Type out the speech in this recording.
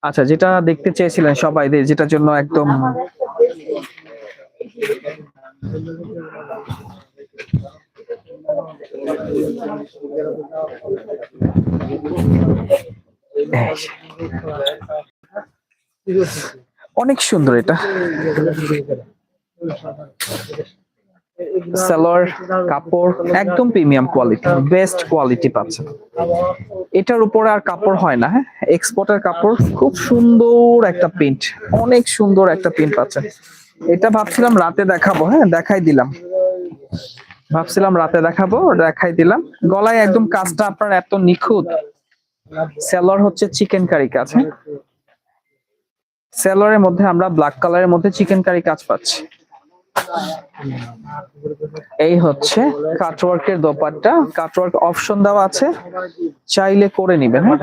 আচ্ছা, যেটা দেখতে চেয়েছিলেন সবাই, যেটার জন্য একদম অনেক সুন্দর এটা। সালোয়ার কাপড় একদম প্রিমিয়াম কোয়ালিটি, বেস্ট কোয়ালিটি পাচ্ছেন। এটার উপরে আর কাপড় হয় না, হ্যাঁ, এক্সপোর্টের কাপড়। খুব সুন্দর একটা প্রিন্ট, অনেক সুন্দর একটা প্রিন্ট পাচ্ছেন। এটা ভাবছিলাম রাতে দেখাবো, হ্যাঁ, দেখাই দিলাম। ভাবছিলাম রাতে দেখাবো, দেখাই দিলাম। গলায় একদম কাজটা আপনার এত নিখুঁত। সালোয়ার হচ্ছে চিকেন কারি কাজ, হ্যাঁ, সালোয়ারের মধ্যে আমরা ব্ল্যাক কালারের মধ্যে চিকেন কারি কাজ পাচ্ছি। এই হচ্ছে কাটওয়ার্কের দোপাট্টা, কাটওয়ার্ক অপশন দেওয়া আছে, চাইলে করে নিবেন, হ্যাঁ।